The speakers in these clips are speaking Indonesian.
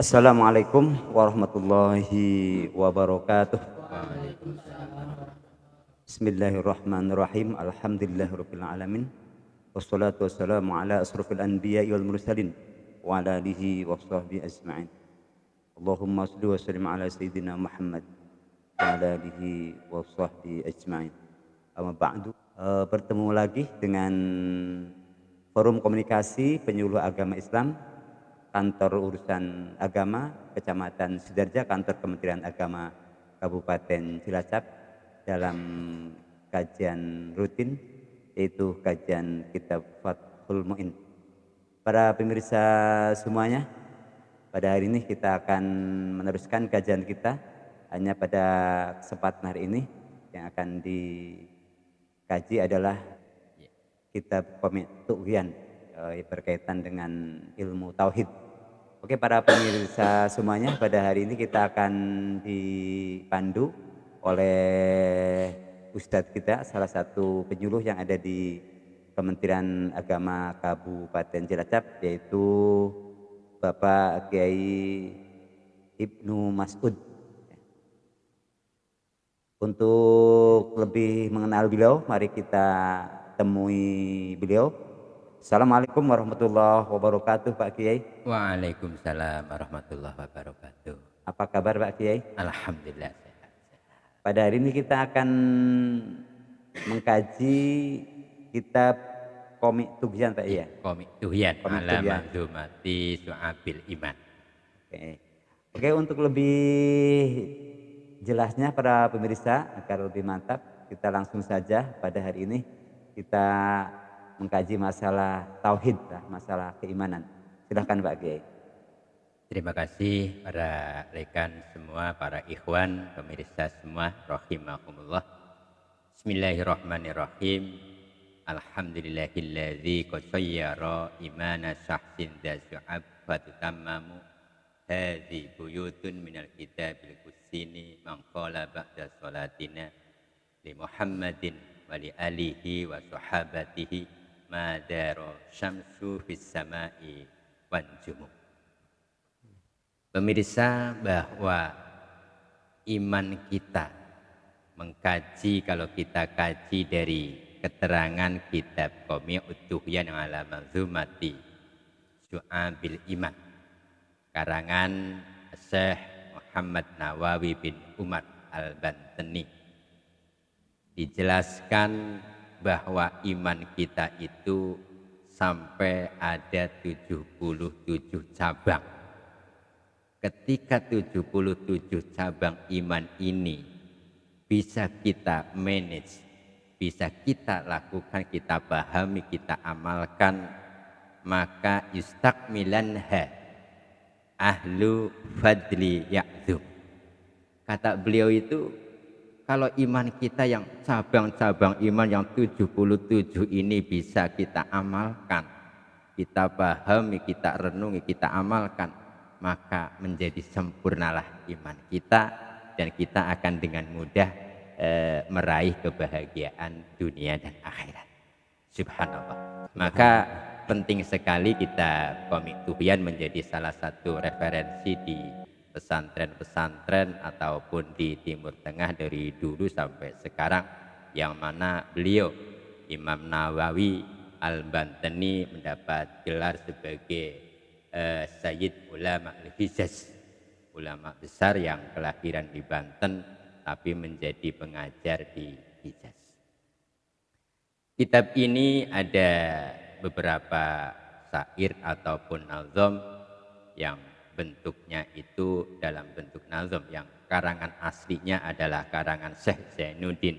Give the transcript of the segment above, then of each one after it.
Assalamualaikum warahmatullahi wabarakatuh. Waalaikumsalam. Bismillahirrahmanirrahim. Alhamdulillahirabbil alamin. Wassalatu wassalamu ala asrofil anbiya'i wal mursalin wa ala alihi wa sahbihi ajma'in. Allahumma shalli wa sallim ala sayyidina Muhammad wa ala alihi wa sahbihi ajma'in. Amma ba'du. Bertemu lagi dengan Forum Komunikasi Penyuluh Agama Islam Kantor Urusan Agama Kecamatan Sidarja, Kantor Kementerian Agama Kabupaten Cilacap dalam kajian rutin yaitu kajian Kitab Fathul Mu'in. Para pemirsa semuanya, pada hari ini kita akan meneruskan kajian kita. Hanya pada kesempatan hari ini yang akan dikaji adalah Kitab Qami' Tughyan berkaitan dengan ilmu tauhid. Oke, para pemirsa semuanya, pada hari ini kita akan dipandu oleh Ustadz kita, salah satu penyuluh yang ada di Kementerian Agama Kabupaten Cilacap, yaitu Bapak Kiai Ibnu Mas'ud. Untuk lebih mengenal beliau, mari kita temui beliau. Assalamualaikum warahmatullahi wabarakatuh, Pak Kiai. Waalaikumsalam warahmatullahi wabarakatuh. Apa kabar Pak Kiai? Alhamdulillah sehat. Pada hari ini kita akan mengkaji kitab Qami' Tughyan, Pak ya. Qami' Tughyan Qami' ala Tughyan. manzumati Syu'abil Iman. Oke. Oke, untuk lebih jelasnya para pemirsa agar lebih mantap, kita langsung saja pada hari ini kita mengkaji masalah tauhid, masalah keimanan. Silahkan Pak Kiai. Terima kasih para rekan semua, para ikhwan, pemirsa semua, rahimakumullah. Bismillahirrahmanirrahim. Alhamdulillahilladzi qasayyara imana syahsin dha syu'ab fatutammamu hadhi buyutun minal kitabil qudsi man qala ba'da salatina li Muhammadin wa li alihi wa sahabatihi madaro syamsu fis sama'i wan jumuh. Pemirsa, bahwa iman kita mengkaji, kalau kita kaji dari keterangan kitab Qami' Tughyan ala manzumati Syu'abil Iman karangan Syekh Muhammad Nawawi bin Umar Al-Bantani, dijelaskan bahwa iman kita itu sampai ada 77 cabang. Ketika 77 cabang iman ini bisa kita manage, bisa kita lakukan, kita pahami, kita amalkan, maka istakmilanha ahlu fadli ya'zum. Kata beliau itu, kalau iman kita yang cabang-cabang iman yang 77 ini bisa kita amalkan, kita pahami, kita renungi, kita amalkan, maka menjadi sempurnalah iman kita dan kita akan dengan mudah meraih kebahagiaan dunia dan akhirat. Subhanallah. Maka penting sekali kita Qami' Tughyan menjadi salah satu referensi di pesantren-pesantren ataupun di Timur Tengah dari dulu sampai sekarang, yang mana beliau Imam Nawawi Al-Bantani mendapat gelar sebagai Sayyid Ulama Al-Hijaz, ulama besar yang kelahiran di Banten tapi menjadi pengajar di Hijaz. Kitab ini ada beberapa syair ataupun nazam yang bentuknya itu dalam bentuk nazam, yang karangan aslinya adalah karangan Syekh Zainuddin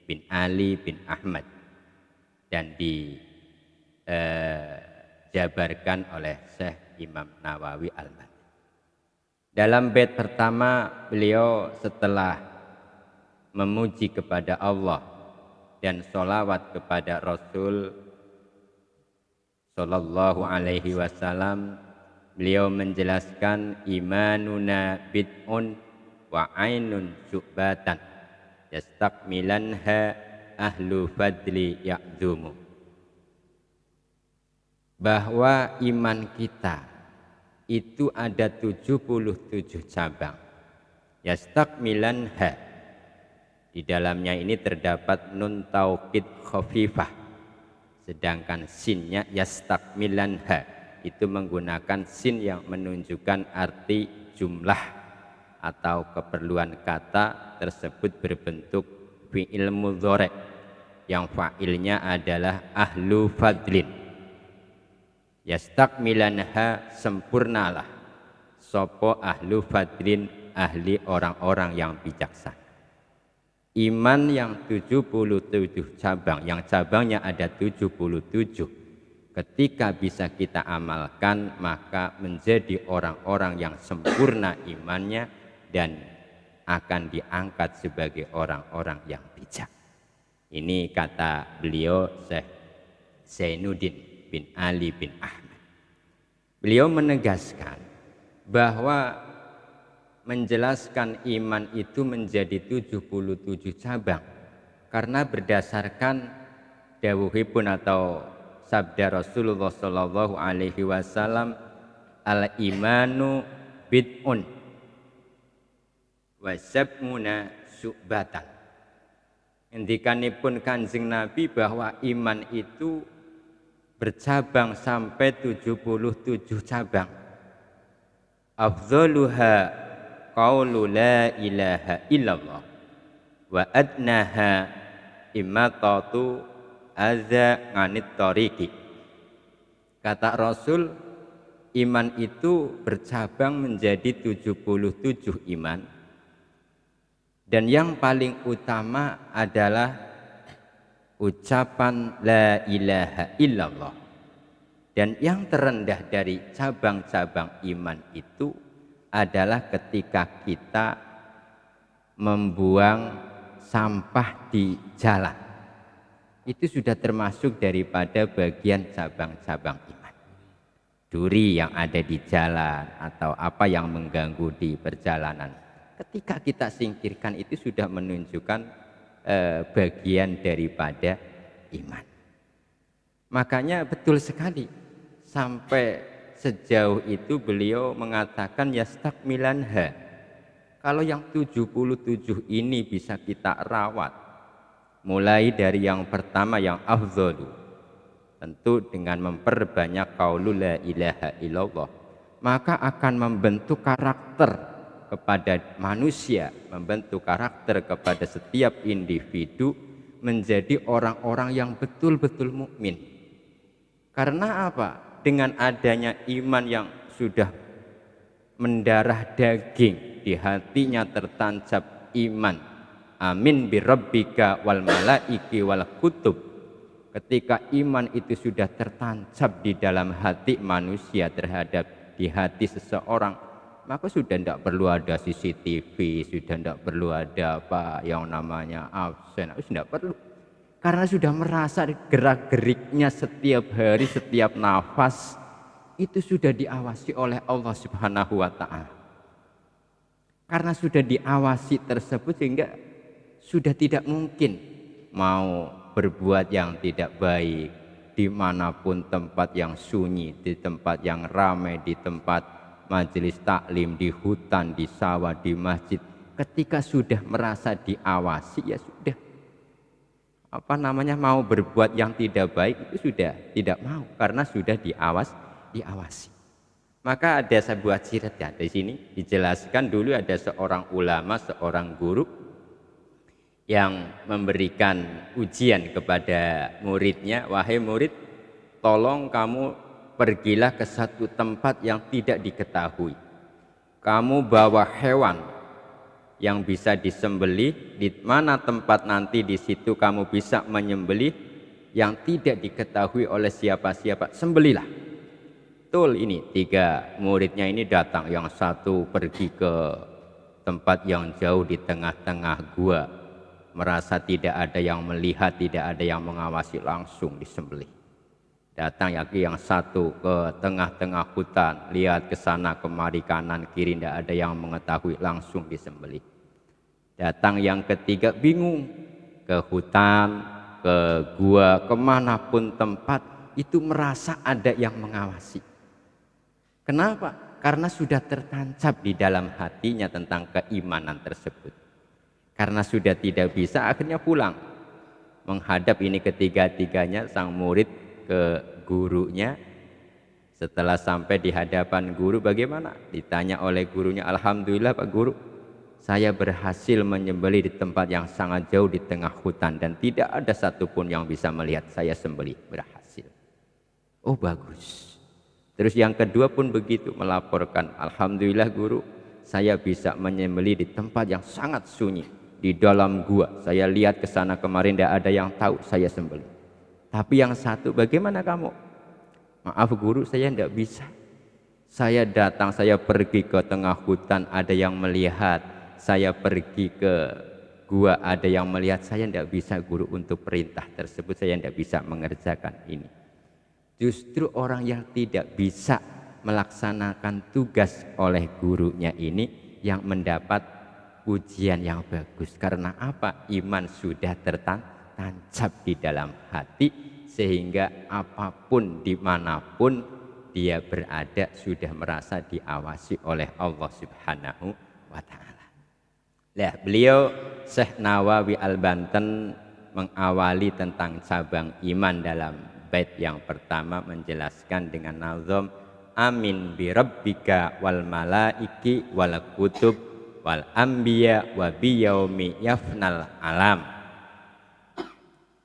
bin Ali bin Ahmad dan dijabarkan oleh Syekh Imam Nawawi Al-Bantani. Dalam bait pertama beliau setelah memuji kepada Allah dan sholawat kepada Rasul Sallallahu Alaihi Wasallam, beliau menjelaskan imanuna bid'un wa ainun syu'batan yastakmilanha ahlu fadli ya'zumu. Bahwa iman kita itu ada 77 cabang. Yastakmilanha, di dalamnya ini terdapat nun taukid khafifah, sedangkan sinnya yastakmilanha itu menggunakan sin yang menunjukkan arti jumlah atau keperluan kata tersebut berbentuk fi'il mudhari yang fa'ilnya adalah ahlu fadlin. Yastakmilanha, sempurnalah sopo ahlu fadlin, ahli orang-orang yang bijaksana. Iman yang 77 cabang, yang cabangnya ada 77, ketika bisa kita amalkan maka menjadi orang-orang yang sempurna imannya dan akan diangkat sebagai orang-orang yang bijak. Ini kata beliau Syekh Zainuddin bin Ali bin Ahmad. Beliau menegaskan bahwa menjelaskan iman itu menjadi 77 cabang karena berdasarkan dawuhipun atau sabda Rasulullah sallallahu alaihi wasallam, al imanu bid'un wa sab'una syu'batan. Ngendikanipun Kanjeng Nabi bahwa iman itu bercabang sampai 77 cabang. Afdhaluha qaulu la ilaha illallah wa adnaha imatatu adza nganit tariqi. Kata Rasul, iman itu bercabang menjadi 77 iman, dan yang paling utama adalah ucapan la ilaha illallah. Dan yang terendah dari cabang-cabang iman itu adalah ketika kita membuang sampah di jalan. Itu sudah termasuk daripada bagian cabang-cabang iman. Duri yang ada di jalan atau apa yang mengganggu di perjalanan, ketika kita singkirkan itu sudah menunjukkan bagian daripada iman. Makanya betul sekali sampai sejauh itu beliau mengatakan yastakmilanha. Kalau yang 77 ini bisa kita rawat, mulai dari yang pertama yang afdhalu, tentu dengan memperbanyak qaulu la ilaha illallah, maka akan membentuk karakter kepada manusia, membentuk karakter kepada setiap individu menjadi orang-orang yang betul-betul mukmin. Karena apa? Dengan adanya iman yang sudah mendarah daging, di hatinya tertancap iman. Amin bi rabbika wal malaiki wal kutub. Ketika iman itu sudah tertancap di dalam hati manusia terhadap di hati seseorang, maka sudah tidak perlu ada CCTV, sudah tidak perlu ada apa yang namanya absen, sudah tidak perlu. Karena sudah merasa gerak-geriknya setiap hari, setiap nafas itu sudah diawasi oleh Allah Subhanahu wa Ta'ala. Karena sudah diawasi tersebut sehingga sudah tidak mungkin mau berbuat yang tidak baik dimanapun tempat yang sunyi, di tempat yang ramai, di tempat majelis taklim, di hutan, di sawah, di masjid. Ketika sudah merasa diawasi, ya sudah, mau berbuat yang tidak baik itu sudah tidak mau karena sudah diawasi. Maka ada sebuah cirat ya di sini dijelaskan, dulu ada seorang ulama, seorang guru yang memberikan ujian kepada muridnya, wahai murid, tolong kamu pergilah ke satu tempat yang tidak diketahui. Kamu bawa hewan yang bisa disembelih, di mana tempat nanti di situ kamu bisa menyembelih yang tidak diketahui oleh siapa-siapa, sembelilah. Betul, ini 3 muridnya ini datang, yang satu pergi ke tempat yang jauh di tengah-tengah gua, merasa tidak ada yang melihat, tidak ada yang mengawasi, langsung disembelih. Datang lagi yang satu ke tengah-tengah hutan, lihat ke sana kemari, kanan kiri, tidak ada yang mengetahui, langsung disembelih. Datang yang ketiga, bingung, ke hutan, ke gua, kemanapun tempat itu merasa ada yang mengawasi. Kenapa? Karena sudah tertancap di dalam hatinya tentang keimanan tersebut. Karena sudah tidak bisa, akhirnya pulang. Menghadap ini ketiga-tiganya sang murid ke gurunya. Setelah sampai di hadapan guru, bagaimana? Ditanya oleh gurunya, alhamdulillah Pak Guru, saya berhasil menyembelih di tempat yang sangat jauh di tengah hutan dan tidak ada satupun yang bisa melihat saya sembelih, berhasil. Oh bagus. Terus yang kedua pun begitu, melaporkan, alhamdulillah guru, saya bisa menyembelih di tempat yang sangat sunyi, di dalam gua. Saya lihat ke sana kemarin tidak ada yang tahu saya sembelih. Tapi yang satu, bagaimana kamu? Maaf guru, saya tidak bisa. Saya datang, saya pergi ke tengah hutan, ada yang melihat. Saya pergi ke gua, ada yang melihat. Saya tidak bisa guru, untuk perintah tersebut saya tidak bisa mengerjakan ini. Justru orang yang tidak bisa melaksanakan tugas oleh gurunya ini yang mendapat pujian yang bagus. Karena apa? Iman sudah tertancap di dalam hati, sehingga apapun dimanapun dia berada sudah merasa diawasi oleh Allah Subhanahu wa ta'ala. Nah, beliau Syekh Nawawi Al-Banten mengawali tentang cabang iman dalam bait yang pertama, menjelaskan dengan nazam amin bi rabbika wal malaiki wal kutub wal anbiya wa bi yaumi yafnal alam.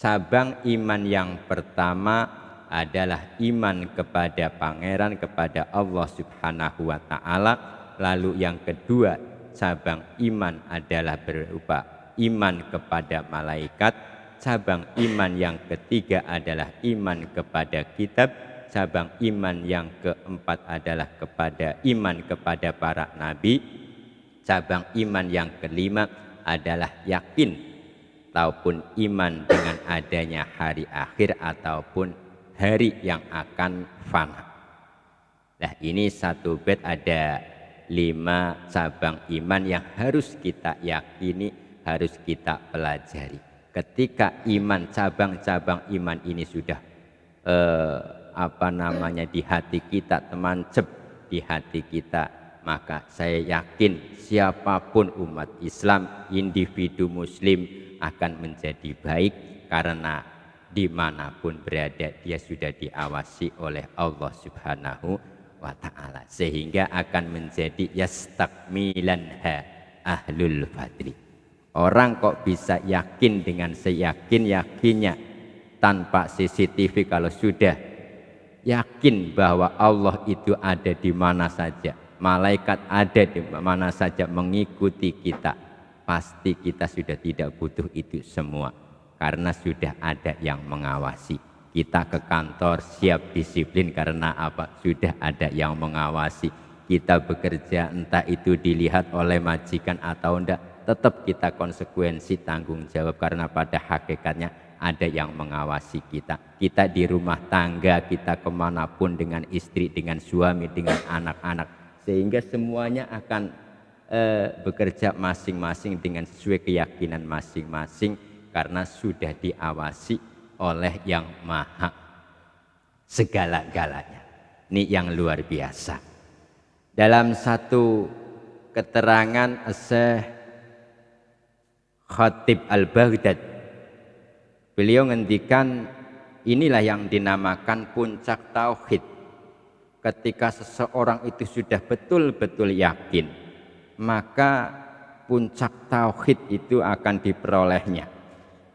Cabang iman yang pertama adalah iman kepada pangeran, kepada Allah Subhanahu wa ta'ala. Lalu yang kedua cabang iman adalah berupa iman kepada malaikat. Cabang iman yang ketiga adalah iman kepada kitab. Cabang iman yang keempat adalah iman kepada para nabi. Cabang iman yang kelima adalah yakin ataupun iman dengan adanya hari akhir ataupun hari yang akan fana. Nah, ini satu bait ada 5 cabang iman yang harus kita yakini, harus kita pelajari. Ketika iman, cabang-cabang iman ini sudah di hati kita, temancep di hati kita, maka saya yakin siapapun umat Islam, individu muslim akan menjadi baik, karena dimanapun berada dia sudah diawasi oleh Allah Subhanahu wa ta'ala, sehingga akan menjadi yastakmilanha ahlul fadli. Orang kok bisa yakin dengan seyakin-yakinnya tanpa CCTV, kalau sudah yakin bahwa Allah itu ada di mana saja, malaikat ada di mana saja mengikuti kita, pasti kita sudah tidak butuh itu semua, karena sudah ada yang mengawasi. Kita ke kantor siap disiplin karena apa? Sudah ada yang mengawasi. Kita bekerja entah itu dilihat oleh majikan atau enggak, tetap kita konsekuensi tanggung jawab, karena pada hakikatnya ada yang mengawasi kita. Kita di rumah tangga, kita kemanapun dengan istri, dengan suami, dengan anak-anak, sehingga semuanya akan bekerja masing-masing dengan sesuai keyakinan masing-masing, karena sudah diawasi oleh yang maha segala-galanya. Ini yang luar biasa. Dalam satu keterangan Syekh Khatib Al-Baghdad, beliau ngendikan inilah yang dinamakan puncak tauhid. Ketika seseorang itu sudah betul-betul yakin, maka puncak tauhid itu akan diperolehnya.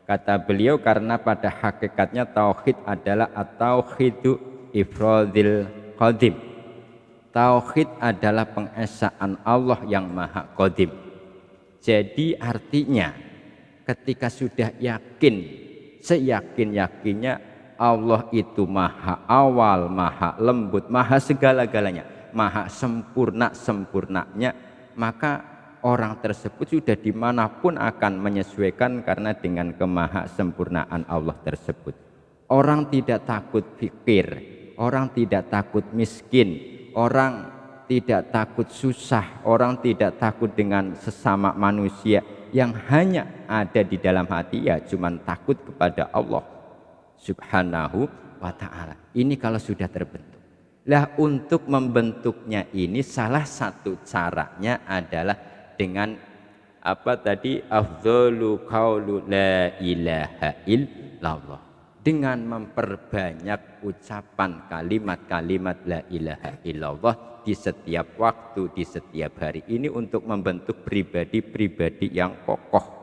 Kata beliau, karena pada hakikatnya tauhid adalah at-tauhidu ifradil qadim. Tauhid adalah pengesaan Allah yang maha qadim. Jadi artinya ketika sudah yakin, seyakin-yakinnya Allah itu maha awal, maha lembut, maha segala-galanya, maha sempurnanya, maka orang tersebut sudah dimanapun akan menyesuaikan karena dengan kemaha sempurnaan Allah tersebut. Orang tidak takut fikir, orang tidak takut miskin, orang tidak takut susah, orang tidak takut dengan sesama manusia. Yang hanya ada di dalam hati ya cuman takut kepada Allah Subhanahu wa ta'ala. Ini kalau sudah terbentuk. Lah untuk membentuknya ini salah satu caranya adalah dengan apa tadi, afdhalu qaulu la ilaha illallah, dengan memperbanyak ucapan kalimat-kalimat la ilaha illallah di setiap waktu, di setiap hari ini untuk membentuk pribadi-pribadi yang kokoh.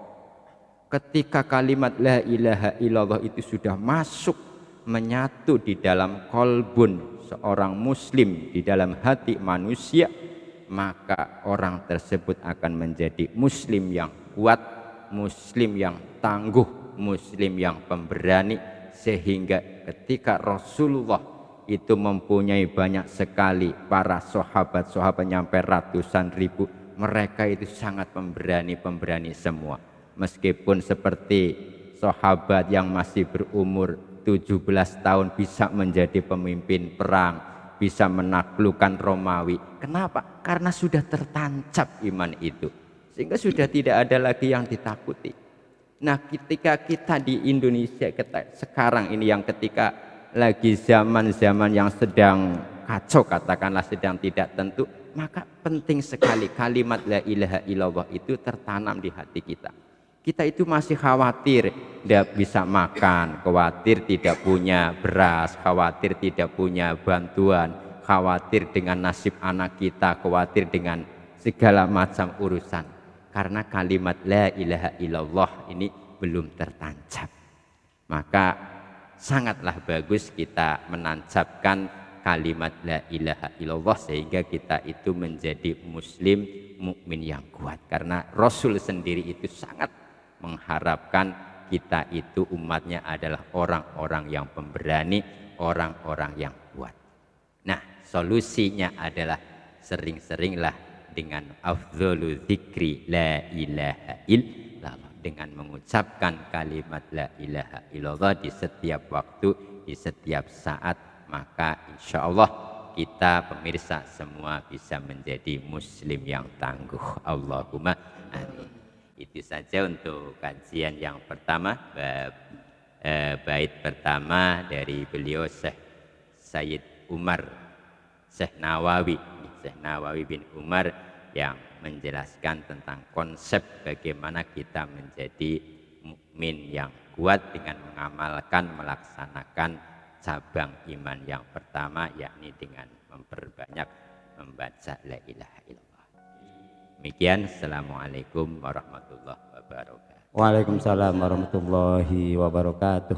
Ketika kalimat la ilaha illallah itu sudah masuk menyatu di dalam kolbun seorang muslim, di dalam hati manusia, maka orang tersebut akan menjadi muslim yang kuat, muslim yang tangguh, muslim yang pemberani, sehingga ketika Rasulullah itu mempunyai banyak sekali para sahabat-sahabat nyampe ratusan ribu, mereka itu sangat pemberani semua. Meskipun seperti sahabat yang masih berumur 17 tahun bisa menjadi pemimpin perang, bisa menaklukkan Romawi. Kenapa? Karena sudah tertancap iman itu, sehingga sudah tidak ada lagi yang ditakuti. Nah, ketika kita di Indonesia sekarang ini, yang ketika lagi zaman-zaman yang sedang kacau, katakanlah sedang tidak tentu, maka penting sekali kalimat la ilaha illallah itu tertanam di hati kita. Kita itu masih khawatir tidak bisa makan, khawatir tidak punya beras, khawatir tidak punya bantuan, khawatir dengan nasib anak kita, khawatir dengan segala macam urusan. Karena kalimat la ilaha illallah ini belum tertancap. Maka sangatlah bagus kita menancapkan kalimat la ilaha illallah sehingga kita itu menjadi muslim mukmin yang kuat. Karena Rasul sendiri itu sangat mengharapkan kita itu umatnya adalah orang-orang yang pemberani, orang-orang yang kuat. Nah, solusinya adalah sering-seringlah dengan afdhalu dzikri la ilaha illallah, dengan mengucapkan kalimat la ilaha illallah di setiap waktu, di setiap saat, maka insya Allah kita pemirsa semua bisa menjadi muslim yang tangguh. Allahumma amin. Itu saja untuk kajian yang pertama, bait pertama dari beliau Syekh Sayyid Umar Syekh Nawawi bin Umar, yang menjelaskan tentang konsep bagaimana kita menjadi mukmin yang kuat dengan mengamalkan, melaksanakan cabang iman yang pertama, yakni dengan memperbanyak membaca la ilaha illallah. Demikian, assalamualaikum warahmatullahi wabarakatuh. Waalaikumsalam warahmatullahi wabarakatuh.